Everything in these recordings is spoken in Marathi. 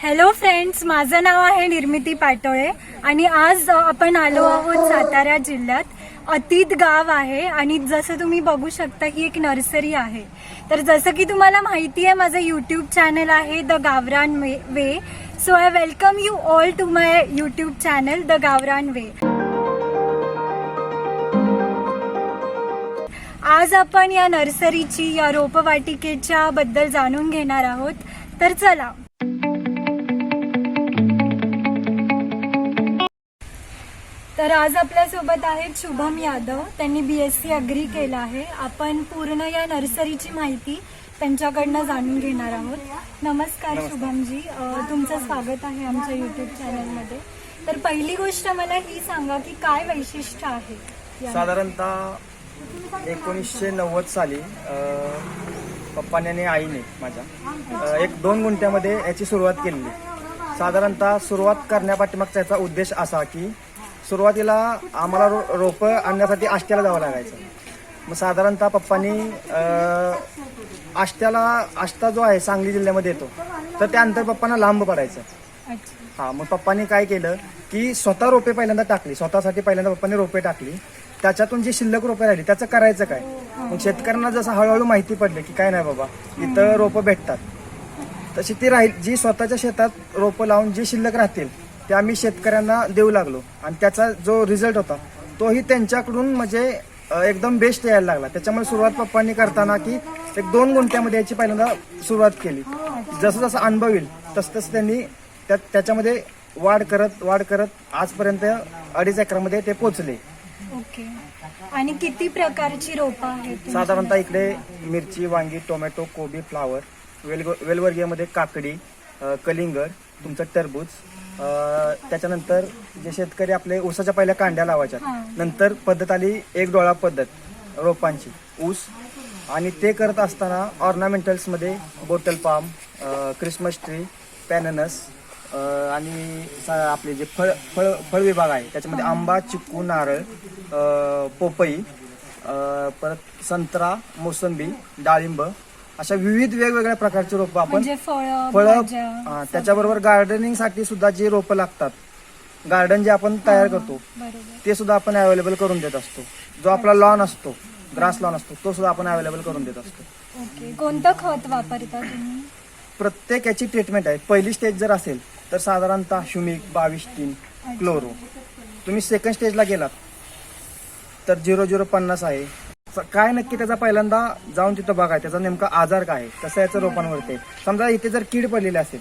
हॅलो फ्रेंड्स, माझं नाव आहे निर्मिती पाटोळे आणि आज आपण आलो आहोत सातारा जिल्ह्यात अतीत गाव आहे. आणि जसं तुम्ही बघू शकता ही एक नर्सरी आहे. तर जसं की तुम्हाला माहिती आहे माझं यूट्यूब चॅनल आहे the Gavran way. So I welcome you all to my YouTube channel the Gavran way. आज आपण या नर्सरीची या रोपवाटिकेच्या बद्दल जाणून घेणार आहोत. तर चला. तर आज आपल्यासोबत आहेत शुभम यादव. त्यांनी BSc अग्री केलं आहे. आपण पूर्ण या नर्सरीची माहिती त्यांच्याकडनं जाणून घेणार आहोत. नमस्कार शुभमजी, तुमचं स्वागत आहे आमच्या यूट्यूब चॅनलमध्ये. तर पहिली गोष्ट मला ही सांगा की काय वैशिष्ट्य आहे. साधारणतः 1990 साली पप्पाने आणि आईने माझ्या 1-2 गुंठ्यामध्ये याची सुरुवात केलेली. साधारणतः सुरुवात करण्यापाठीमागचा याचा उद्देश असा की सुरुवातीला आम्हाला रोपं आणण्यासाठी आष्ट्याला जावं लागायचं. मग साधारणतः पप्पांनी आष्टा जो आहे सांगली जिल्ह्यामध्ये येतो, तर त्या अंतर पप्पांना लांब पडायचं. हा, मग पप्पांनी काय केलं की स्वतः रोपे पहिल्यांदा टाकली. स्वतःसाठी पहिल्यांदा पप्पांनी रोपे टाकली. त्याच्यातून जी शिल्लक रोपे राहिली त्याचं करायचं काय. मग शेतकऱ्यांना जसं हळूहळू माहिती पडलं की काय नाही बाबा इथं रोपं भेटतात, तशी ती राहील जी स्वतःच्या शेतात रोपं लावून जी शिल्लक राहतील ते आम्ही शेतकऱ्यांना देऊ लागलो. आणि त्याचा जो रिझल्ट होता तोही त्यांच्याकडून म्हणजे एकदम बेस्ट यायला लागला. त्याच्यामुळे सुरुवात पप्पांनी करताना की 1-2 गुंठ्यामध्ये याची पहिल्यांदा सुरुवात केली. जसं जसं अनुभव येईल तसं तसं त्यांनी त्याच्यामध्ये वाढ करत आजपर्यंत 2.5 एकरामध्ये ते पोहोचले. ओके. आणि किती प्रकारची रोपं आहेत? साधारणतः इकडे मिरची, वांगी, टोमॅटो, कोबी, फ्लावर, वेलवर्गीयमध्ये काकडी, कलिंगड, तुमचं टरबूज, त्याच्यानंतर जे शेतकरी आपले ऊसाच्या पहिल्या कांड्या लावायच्या, नंतर पद्धत आली 1 डोळा पद्धत रोपांची ऊस. आणि ते करत असताना ऑर्नामेंटल्समध्ये बोटल पाम, क्रिसमस ट्री, पॅननस आणि आपले जे फळ विभाग आहे त्याच्यामध्ये आंबा, चिक्कू, नारळ, पोपई, परत संत्रा, मोसंबी, डाळिंब अशा विविध वेगवेगळ्या प्रकारची रोपं आपण फळं. त्याच्याबरोबर गार्डनिंग साठी सुद्धा जी रोपं लागतात, गार्डन जे आपण तयार करतो ते सुद्धा आपण अवेलेबल करून देत असतो. जो आपला लॉन असतो, ग्रास लॉन असतो, तो सुद्धा आपण अवेलेबल करून देत असतो. ओके. कोणतं खत वापरता तुम्ही? प्रत्येक याची ट्रीटमेंट आहे. पहिली स्टेज जर असेल तर साधारणतः ह्युमिक 22-3 क्लोरो. तुम्ही सेकंड स्टेजला गेलात तर 0050 आहे. काय नक्की त्याचा पहिल्यांदा जाऊन तिथं बघा त्याचा नेमका आजार काय आहे, कसं याचं रोपांवरती. समजा इथे जर कीड पडलेली असेल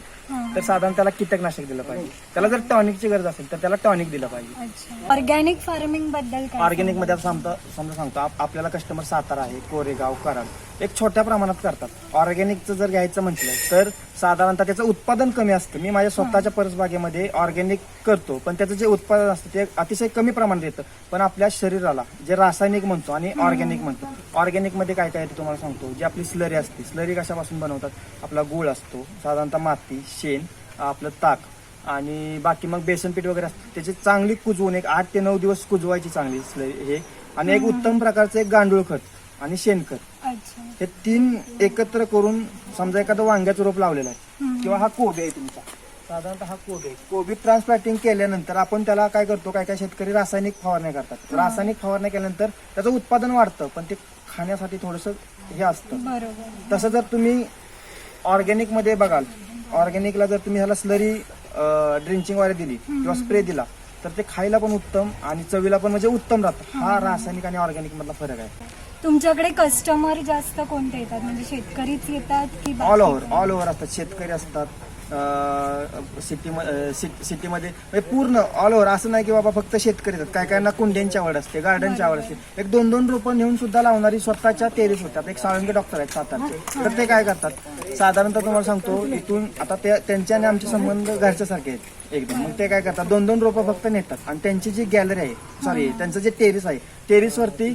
तर साधारण त्याला कीटकनाशक दिलं पाहिजे. त्याला जर टॉनिकची गरज असेल तर त्याला टॉनिक दिलं पाहिजे. ऑर्गॅनिक फार्मिंग बद्दल काय? ऑर्गॅनिक मध्ये समजा सांगतो आपल्याला कस्टमर सातारा आहे, कोरेगाव, कराड एक छोट्या प्रमाणात करतात. ऑर्गॅनिकचं जर घ्यायचं म्हटलं तर साधारणतः त्याचं उत्पादन कमी असतं. मी माझ्या स्वतःच्या परसबागेमध्ये ऑर्गॅनिक करतो, पण त्याचं जे उत्पादन असतं ते अतिशय कमी प्रमाणात येतं. पण आपल्या शरीराला जे रासायनिक म्हणतो आणि ऑर्गॅनिक म्हणतो, ऑर्गॅनिक मध्ये काय काय तुम्हाला सांगतो. जी आपली स्लरी असते, स्लरी कशापासून बनवतात, आपला गूळ असतो, साधारणतः माती, शेण, आपलं ताक आणि बाकी मग बेसन पीठ वगैरे असतं. त्याची चांगली कुजवून 8 ते 9 दिवस कुजवायची चांगली स्लरी हे. आणि एक उत्तम प्रकारचं एक गांडूळ खत आणि शेणखत, हे 3 एकत्र करून समजा एखादं वांग्याचं रोप लावलेलं आहे किंवा हा कोबी आहे तुमचा, साधारणतः हा कोबी आहे. कोबी ट्रान्सप्लांटिंग केल्यानंतर आपण त्याला काय करतो, काय काय शेतकरी रासायनिक फवारण्या करतात. रासायनिक फवारण्या केल्यानंतर त्याचं उत्पादन वाढतं पण ते खाण्यासाठी थोडंसं हे असतं. तसं जर तुम्ही ऑर्गॅनिक मध्ये बघाल, ऑर्गॅनिकला जर तुम्ही ह्याला स्लरी ड्रिंचिंग वगैरे दिली किंवा स्प्रे दिला तर ते खायला पण उत्तम आणि चवीला पण म्हणजे उत्तम राहतं. हा रासायनिक आणि ऑर्गॅनिक मधला फरक आहे. तुमच्याकडे कस्टमर जास्त कोणते येतात, म्हणजे शेतकरीच येतात की? ऑल ओव्हर असतात. शेतकरी असतात, सिटीमध्ये म्हणजे पूर्ण ऑल ओव्हर. असं नाही की बाबा फक्त शेतकरी येतात. काय कायना कुंड्यांची आवड असते, गार्डनची आवड असते. 1-2 रोपं नेऊन सुद्धा लावणारी स्वतःच्या टेरेस होत्या. एक साळुंके डॉक्टर आहेत सातारचे, तर ते काय करतात साधारणतः तुम्हाला सांगतो इथून आता त्यांचे आणि आमचे संबंध घरच्यासारखे आहेत एकदम. मग ते काय करतात 2-2 रोपं फक्त नेतात आणि त्यांची जी गॅलरी आहे, सॉरी त्यांचं जे टेरेस आहे, टेरेसवरती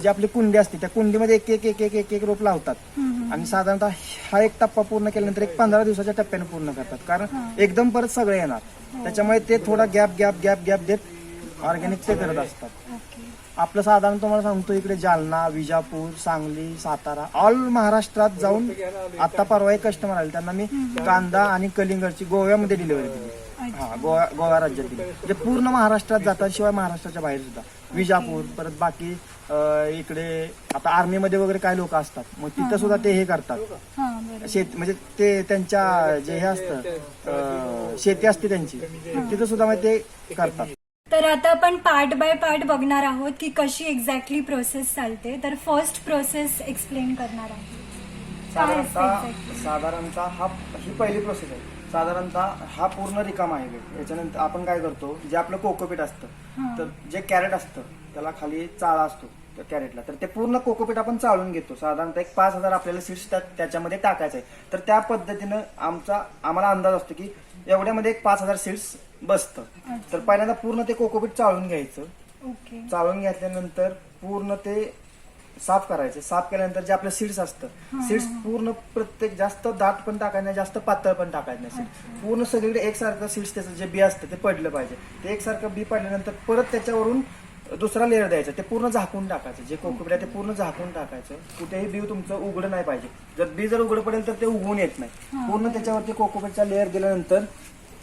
जी आपली कुंडी असते त्या कुंडीमध्ये एक रोप लावतात. आणि साधारणतः हा एक टप्पा पूर्ण केल्यानंतर 15 दिवसाच्या टप्प्याने पूर्ण करतात. कारण एकदम परत सगळे येणार, त्याच्यामुळे ते थोडा गॅप देत ऑर्गॅनिक ते करत असतात. आपलं साधारण तुम्हाला सांगतो इकडे जालना, विजापूर, सांगली, सातारा ऑल महाराष्ट्रात जाऊन आता परवा एक कस्टमर आले, त्यांना मी कांदा आणि कलिंगडची गोव्यामध्ये डिलिव्हरी दिली. हा, गोवा राज्यात दिली. म्हणजे पूर्ण महाराष्ट्रात जातात, शिवाय महाराष्ट्राच्या बाहेर सुद्धा विजापूर, परत बाकी इकडे आता आर्मीमध्ये वगैरे काय लोक असतात, मग तिथं सुद्धा ते हे करतात. हा बरोबर. शेत म्हणजे ते त्यांच्या जे हे असतं शेती असते त्यांची, तिथं सुद्धा मग ते करतात. तर आता आपण पार्ट बाय पार्ट बघणार आहोत की कशी एक्झॅक्टली प्रोसेस चालते. तर फर्स्ट प्रोसेस एक्सप्लेन करणार आहोत. काय असते exactly? साधारणतः ही पहिली प्रोसेस आहे. साधारणतः हा पूर्ण रिकामा आहे. याच्यानंतर आपण काय करतो, जे आपलं कोकोपीट असतं, तर जे कॅरेट असतं त्याला खाली चाळा असतो त्या कॅरेटला, तर ते पूर्ण कोकोपीट आपण चाळून घेतो. साधारणतः एक 5,000 आपल्याला सीड्स त्याच्यामध्ये टाकायचं आहे. तर त्या पद्धतीनं आम्हाला अंदाज असतो की एवढ्यामध्ये एक 5,000 सीड्स बसतं. तर पहिल्यांदा पूर्ण ते कोकोपीट चाळून घ्यायचं. ओके. चाळून घेतल्यानंतर पूर्ण ते साफ करायचे. साफ केल्यानंतर जे आपलं सीड्स असतं, सीड्स पूर्ण प्रत्येक जास्त दाट पण टाकायचं नाही, जास्त पातळ पण टाकायचं नाही. सीड्स पूर्ण सगळीकडे एकसारखं सीड्स त्याचं जे बी असतं ते पडलं पाहिजे. ते एकसारखं बी पडल्यानंतर परत त्याच्यावरून दुसरा लेअर द्यायचा, ते पूर्ण झाकून टाकायचं. जे कोकोपीट आहे ते पूर्ण झाकून टाकायचं. कुठेही बी तुमचं उघडं नाही पाहिजे. जर बी जर उघडं पडेल तर ते उगवून येत नाही. पूर्ण त्याच्यावरती कोकोपीटचा लेअर दिल्यानंतर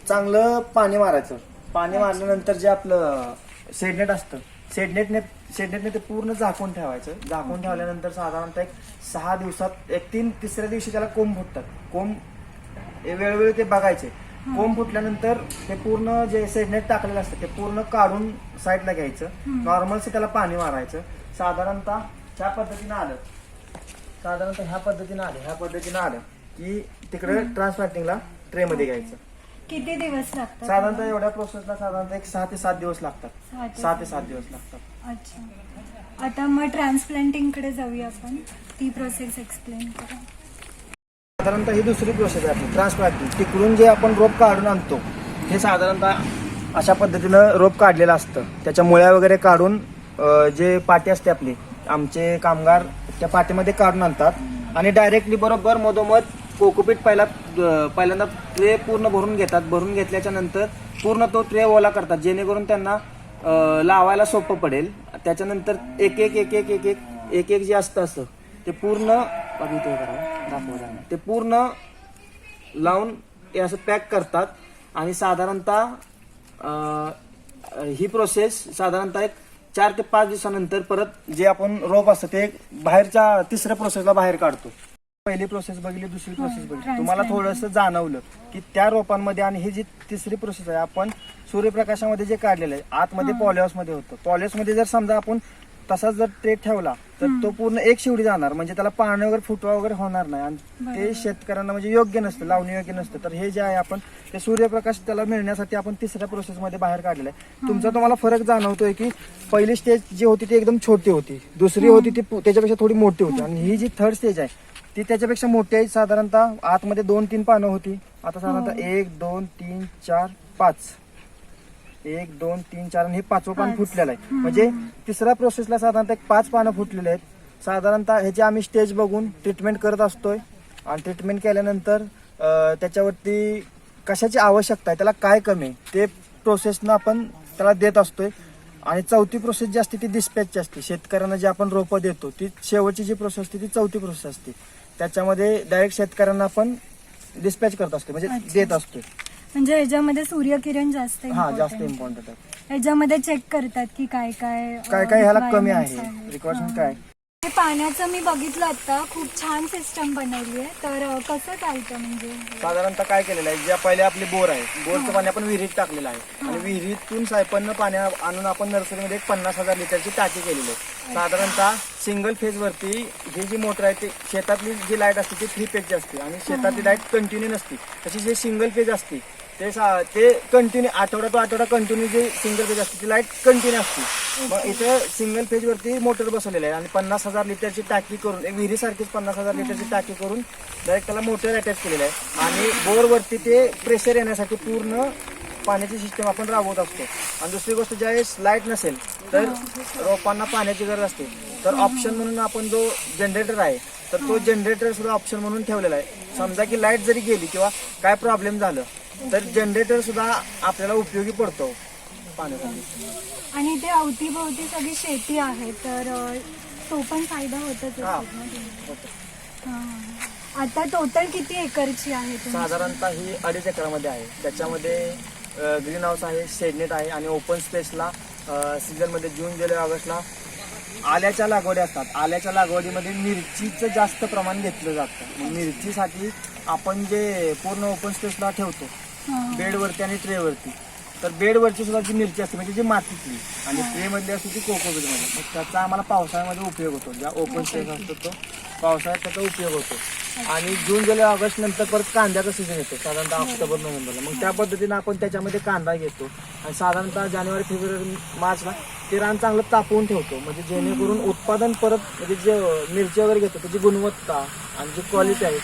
चांगलं पाणी मारायचं. पाणी मारल्यानंतर जे आपलं शेडनेट असतं, शेडनेटने ते पूर्ण झाकून ठेवायचं. झाकून ठेवल्यानंतर साधारणतः एक 6 दिवसात तिसऱ्या दिवशी त्याला कोंब फुटतात. कोंब वेळोवेळी ते बघायचे. कोंब फुटल्यानंतर ते पूर्ण जे शेडनेट टाकलेलं असतं ते पूर्ण काढून साईडला घ्यायचं. नॉर्मलचं त्याला पाणी मारायचं. साधारणतः ह्या पद्धतीनं आलं की तिकडे ट्रान्सप्लांटिंगला ट्रेमध्ये घ्यायचं. किती दिवस लागतात? साधारणतः एवढ्या प्रोसेसला साधारणतः एक 6 ते 7 दिवस लागतात. 6 ते 7 दिवस लागतात. अच्छा. आता मग ट्रान्सप्लांटिंग कडे जाऊया आपण. ती प्रोसेस एक्सप्लेन करा. साधारणतः ही दुसरी प्रोसेस आहे आपली ट्रान्सप्लांटिंग. तिकडून जे आपण रोप काढून आणतो, हे साधारणतः अशा पद्धतीनं रोप काढलेलं असतं. त्याच्या मुळ्या वगैरे काढून जे पाटी असते आपली, आमचे कामगार त्या पाटीमध्ये काढून आणतात आणि डायरेक्टली बरोबर मधोमध कोकोपीट पहिल्यांदा ट्रे पूर्ण भरून घेतात. भरून घेतल्याच्या नंतर पूर्ण तो ट्रे ओला करतात, जेणेकरून त्यांना लावायला सोपं पडेल. त्याच्यानंतर एक एक जे असतं ते पूर्ण लावून ते असं पॅक करतात. आणि साधारणतः ही प्रोसेस साधारणतः एक 4 ते 5 दिवसानंतर परत जे आपण रोप असतं ते बाहेरच्या तिसऱ्या प्रोसेसला बाहेर काढतो. पहिली प्रोसेस बघितली, दुसरी प्रोसेस बघितली, तुम्हाला थोडंसं जाणवलं की त्या रोपांमध्ये आणि ही जी तिसरी प्रोसेस आहे आपण सूर्यप्रकाशामध्ये जे काढलेलं आहे, आतमध्ये पॉलिहाऊसमध्ये होतं. पॉलिहाऊसमध्ये जर समजा आपण तसाच जर ट्रे ठेवला तर तो पूर्ण एक शिवडी जाणार, म्हणजे त्याला पाणी वगैरे फुटवा वगैरे होणार नाही. आणि ते शेतकऱ्यांना म्हणजे योग्य नसतं, लावणी योग्य नसतं. तर हे जे आहे आपण ते सूर्यप्रकाश त्याला मिळण्यासाठी आपण तिसऱ्या प्रोसेसमध्ये बाहेर काढलेलं आहे. तुमचा तुम्हाला फरक जाणवतोय की पहिली स्टेज जी होती ती एकदम छोटी होती, दुसरी होती ती त्याच्यापेक्षा थोडी मोठी होती, आणि ही जी थर्ड स्टेज आहे ती त्याच्यापेक्षा मोठी आहे. साधारणतः आतमध्ये 2-3 पानं होती, आता साधारणतः 1 2 3 4 5 1 2 3 4 आणि हे 5वं पान फुटलेलं आहे. म्हणजे तिसऱ्या प्रोसेसला साधारणतः 5 पानं फुटलेले आहेत. साधारणतः ह्याची आम्ही स्टेज बघून ट्रीटमेंट करत असतोय. आणि ट्रीटमेंट केल्यानंतर त्याच्यावरती कशाची आवश्यकता आहे, त्याला काय कमी आहे, ते प्रोसेसनं आपण त्याला देत असतोय. आणि चौथी प्रोसेस जी असते ती डिस्पॅचची असते. शेतकऱ्यांना जे आपण रोपं देतो ती शेवटची जी प्रोसेस असते ती चौथी प्रोसेस असते. त्याच्यामध्ये डायरेक्ट शेतकऱ्यांना आपण डिस्पॅच करत असतो, म्हणजे देत असतो. म्हणजे ह्याच्यामध्ये सूर्यकिरण जास्त जास्त इम्पॉर्टंट आहे. ह्याच्यामध्ये चेक करतात की काय ह्याला कमी आहे, रिक्वायरमेंट काय. पाण्याचं मी बघितलं आता, खूप छान सिस्टम बनवली आहे. तर कसं चालतं म्हणजे साधारणतः काय केलेलं आहे, जे पहिले आपले बोर आहे, बोरचं पाणी आपण विहिरीत टाकलेलं आहे आणि विहिरीतून सायपन्न पाणी आणून आपण नर्सरीमध्ये 50,000 लिटरची टाकी केलेली आहे. साधारणतः सिंगल फेज वरती ही जी मोटर आहे ती शेतातली जी लाईट असते ती 3 फेजची असते आणि शेतातली लाईट कंटिन्यू नसते. तशी जे सिंगल फेज असते ते कंटिन्यू आठवडा कंटिन्यू जे सिंगल फेज असते ती लाईट कंटिन्यू असते. मग इथे सिंगल फेज वरती मोटर बसवलेली आहे आणि 50,000 लिटरची टाकी करून, एक विहिरीसारखीच 50,000 लिटरची टाकी करून डायरेक्ट त्याला मोटर अटॅच केलेलं आहे. आणि बोरवरती ते प्रेशर येण्यासाठी पूर्ण पाण्याची सिस्टम आपण राबवत असतो. आणि दुसरी गोष्ट, ज्यावेळेस लाईट नसेल तर रोपांना पाण्याची गरज असते, तर ऑप्शन म्हणून आपण जो जनरेटर आहे तर तो जनरेटर सुद्धा ऑप्शन म्हणून ठेवलेला आहे. समजा की लाईट जरी गेली किंवा काय प्रॉब्लेम झालं तर जनरेटर सुद्धा आपल्याला उपयोगी पडतो. पाण्यासाठी. आणि ते अवतीभोवती सगळी शेती आहे, तर तो पण फायदा होतच हा. असेल ना तुम्हाला? होतं. हां. आता टोटल किती एकरची आहे तुमची? साधारणतः ही 2.5 एकरामध्ये आहे. त्याच्यामध्ये ग्रीन हाऊस आहे, शेडनेट आहे आणि ओपन स्पेसला सीझनमध्ये जून जुलै ऑगस्टला आल्याच्या लागवडी असतात. आल्याच्या लागवडीमध्ये मिरचीचं जास्त प्रमाण घेतलं जातं. मिरचीसाठी आपण जे पूर्ण ओपन स्पेसला ठेवतो हां. बेडवरती आणि ट्रेवरती, तर बेडवरची सुद्धा जी मिरची असते म्हणजे जी मातीतली आणि ट्रे मधली असते ती कोकोबीटमध्ये, मग त्याचा आम्हाला पावसाळ्यामध्ये उपयोग होतो. ज्या ओपन स्पेस असतो तो पावसाळ्यात त्याचा उपयोग होतो. आणि जून जुलै ऑगस्ट नंतर परत कांद्याचा सीझन येतो, साधारणतः ऑक्टोबर नोव्हेंबरला. मग त्या पद्धतीने आपण त्याच्यामध्ये कांदा घेतो आणि साधारणतः जानेवारी फेब्रुवारी मार्चला ते रान चांगलं तापवून ठेवतो, म्हणजे जेणेकरून उत्पादन परत म्हणजे जे मिरची वगैरे घेतो त्याची गुणवत्ता आणि जी क्वालिटी आहे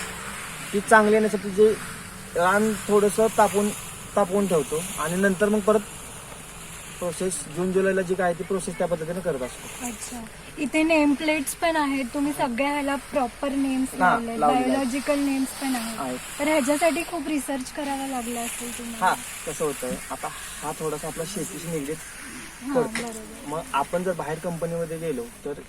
ती चांगली येण्यासाठी जे रान थोडंसं तापवून ठेवतो आणि नंतर मग परत प्रोसेस जून जुलैला जी काय ती प्रोसेस त्या पद्धतीने करत असतो. अच्छा. इथे नेम प्लेट्स पण आहेत, तुम्ही सगळ्या ह्याला प्रॉपर नेम्स हा, लावले, लावलेले आहेत. बायोलॉजिकल नेम्स पण आहेत. आहेत. तर ह्याच्यासाठी खूप रिसर्च करावा लागला असेल हा तुम्हाला? कसं होतंय आता, हा थोडासा आपला शेतीशी निगडीत हां, पडतो. बरोबर. मग आपण जर बाहेर कंपनीमध्ये गेलो तर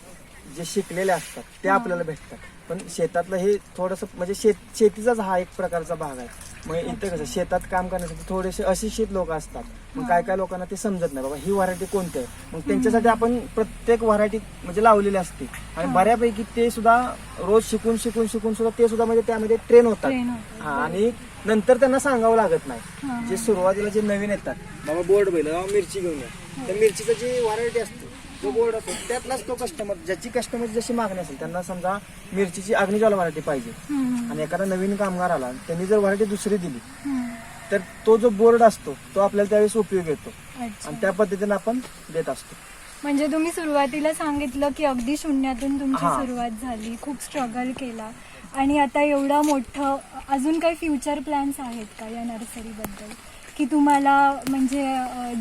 जे शिकलेले असतात ते आपल्याला भेटतात, पण शेतातलं हे थोडंसं म्हणजे शेतीचाच हा एक प्रकारचा भाग आहे. मग इथं कसं शेतात काम करण्यासाठी थोडेसे अशिक्षित लोक असतात. मग काय काय लोकांना ते समजत नाही बाबा ही व्हरायटी कोणती आहे. मग त्यांच्यासाठी आपण प्रत्येक व्हरायटी म्हणजे लावलेली असते आणि बऱ्यापैकी ते सुद्धा रोज शिकून सुद्धा ते सुद्धा म्हणजे त्यामध्ये ट्रेन होतात. ट्रेन होतात. हा, आणि नंतर त्यांना सांगावं लागत नाही. हां. जे सुरुवातीला जे नवीन येतात बाबा बोर्ड बैल बाबा मिरची घेऊन या, त्या मिरचीचं जी व्हरायटी असते जो बोर्ड असतो त्यातलाच तो कस्टमर, ज्याची कस्टमर जशी मागणी असेल त्यांना समजा मिरचीची अग्निज्वाला व्हरायटी पाहिजे हम्म. आणि एखादा नवीन कामगार आला त्यांनी जर व्हरायटी दुसरी दिली हम्म. तर तो जो बोर्ड असतो तो आपल्याला त्यावेळेस उपयोग येतो अच्छा. आणि त्या पद्धतीने आपण देत असतो. म्हणजे तुम्ही सुरुवातीला सांगितलं की अगदी शून्यातून तुमची हां. सुरुवात झाली, खूप स्ट्रगल केला आणि आता एवढं मोठं, अजून काही फ्युचर प्लॅन्स आहेत का या नर्सरीबद्दल, की तुम्हाला म्हणजे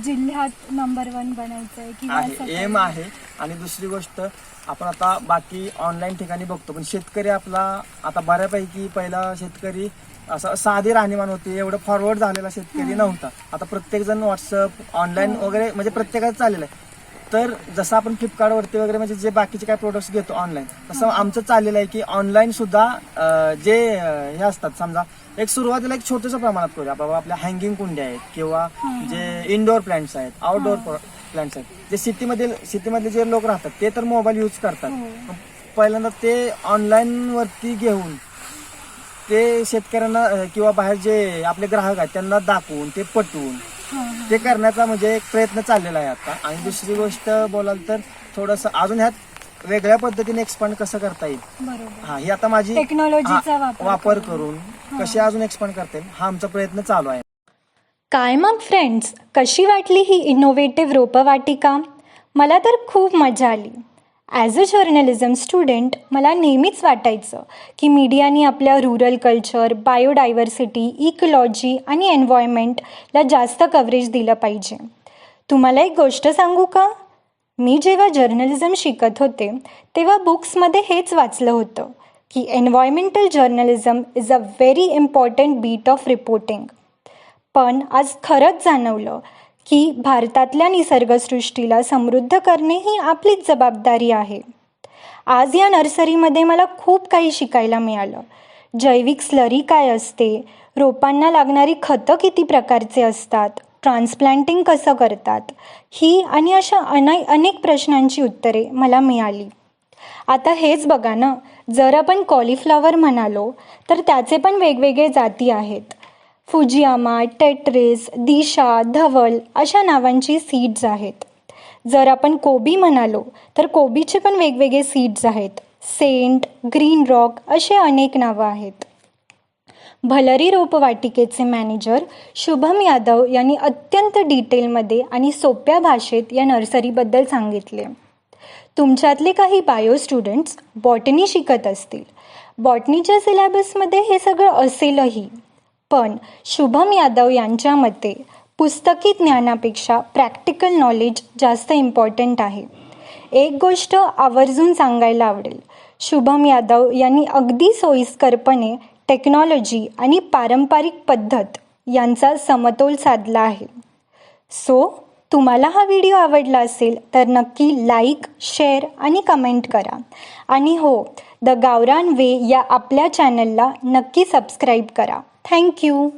जिल्ह्यात नंबर 1 बनायचंय किंवा असं आहे, काही? एम आहे. आणि दुसरी गोष्ट आपण आता बाकी ऑनलाईन ठिकाणी बघतो, पण शेतकरी आपला आता बऱ्यापैकी पहिला शेतकरी असं साधी राहणीमान होती, एवढं फॉरवर्ड झालेला शेतकरी नव्हता. आता प्रत्येक जण व्हॉट्सअप ऑनलाईन वगैरे म्हणजे प्रत्येकाचं चाललेलं आहे. तर जसं आपण फ्लिपकार्टवरती वगैरे म्हणजे जे बाकीचे काय प्रोडक्ट्स घेतो ऑनलाईन, तसं आमचं चाललेलं आहे की ऑनलाईन सुद्धा जे हे असतात समजा एक सुरुवातीला एक छोटंसं प्रमाणात करूया बाबा. आपल्या हँगिंग कुंड्या आहेत किंवा जे इनडोअर प्लांट्स आहेत, आउटडोअर प्लांट्स आहेत, जे सिटीमधले जे लोक राहतात ते तर मोबाईल यूज करतात. हो. पहिल्यांदा ते ऑनलाईन वरती घेऊन ते शेतकऱ्यांना किंवा बाहेर जे आपले ग्राहक आहेत त्यांना दाखवून ते पटवून हां. ते करण्याचा म्हणजे एक प्रयत्न चाललेला आहे आता. आणि दुसरी गोष्ट बोलाल तर थोडंसं अजून ह्यात वेगळ्या पद्धतीने एक्सपांड कसं करता येईल, बरोबर. हा ही आता माझी टेक्नॉलॉजीचा वापर करून कशी अजून एक्सपांड करता येईल हा आमचा प्रयत्न चालू आहे. काय मग फ्रेंड्स, कशी वाटली ही इनोव्हेटिव्ह रोपवाटिका? मला तर खूप मजा आली. ॲज अ जर्नलिझम स्टुडंट मला नेहमीच वाटायचं की मीडियाने आपल्या रुरल कल्चर, बायोडायव्हर्सिटी, इकॉलॉजी आणि एन्व्हायरमेंटला जास्त कव्हरेज दिलं पाहिजे. तुम्हाला एक गोष्ट सांगू का? मी जेव्हा जर्नलिझम शिकत होते तेव्हा बुक्समध्ये हेच वाचलं होतं की environmental journalism is a very important beat of reporting. पण आज खरंच जाणवलं की भारतातल्या निसर्गसृष्टीला समृद्ध करणे ही आपलीच जबाबदारी आहे. आज या नर्सरीमध्ये मला खूप काही शिकायला मिळालं. जैविक स्लरी काय असते, रोपांना लागणारी खतं किती प्रकारचे असतात, ट्रान्सप्लांटिंग कसं करतात, ही आणि अशा अनेक प्रश्नांची उत्तरे मला मिळाली. आता हेच बघा ना, जर आपण कॉलीफ्लॉवर म्हणालो तर त्याचे पण वेगवेगळे जाती आहेत. फुजियामा, टेट्रिस, दिशा, धवल अशा नावांची सीड्स आहेत. जर आपण कोबी म्हणालो तर कोबीचे पण वेगवेगळे सीड्स आहेत. सेंट, ग्रीन रॉक असे अनेक नावं आहेत. भलरी रोपवाटिकेचे मॅनेजर शुभम यादव यांनी अत्यंत डिटेलमध्ये आणि सोप्या भाषेत या नर्सरीबद्दल सांगितले. तुमच्यातले काही बायो स्टुडंट्स बॉटनी शिकत असतील. बॉटनीच्या सिलेबसमध्ये हे सगळं असेलही, पण शुभम यादव यांच्या मते पुस्तकी ज्ञानापेक्षा प्रॅक्टिकल नॉलेज जास्त इम्पॉर्टंट आहे. एक गोष्ट आवर्जून सांगायला आवडेल, शुभम यादव यांनी अगदी सोयीस्करपणे टेक्नॉलॉजी आणि पारंपरिक पद्धत यांचा समतोल साधला आहे. सो तुम्हाला हा व्हिडिओ आवडला असेल तर नक्की लाईक, शेअर आणि कमेंट करा. आणि हो, द गावरान वे या आपल्या चॅनलला नक्की सबस्क्राईब करा. थँक्यू.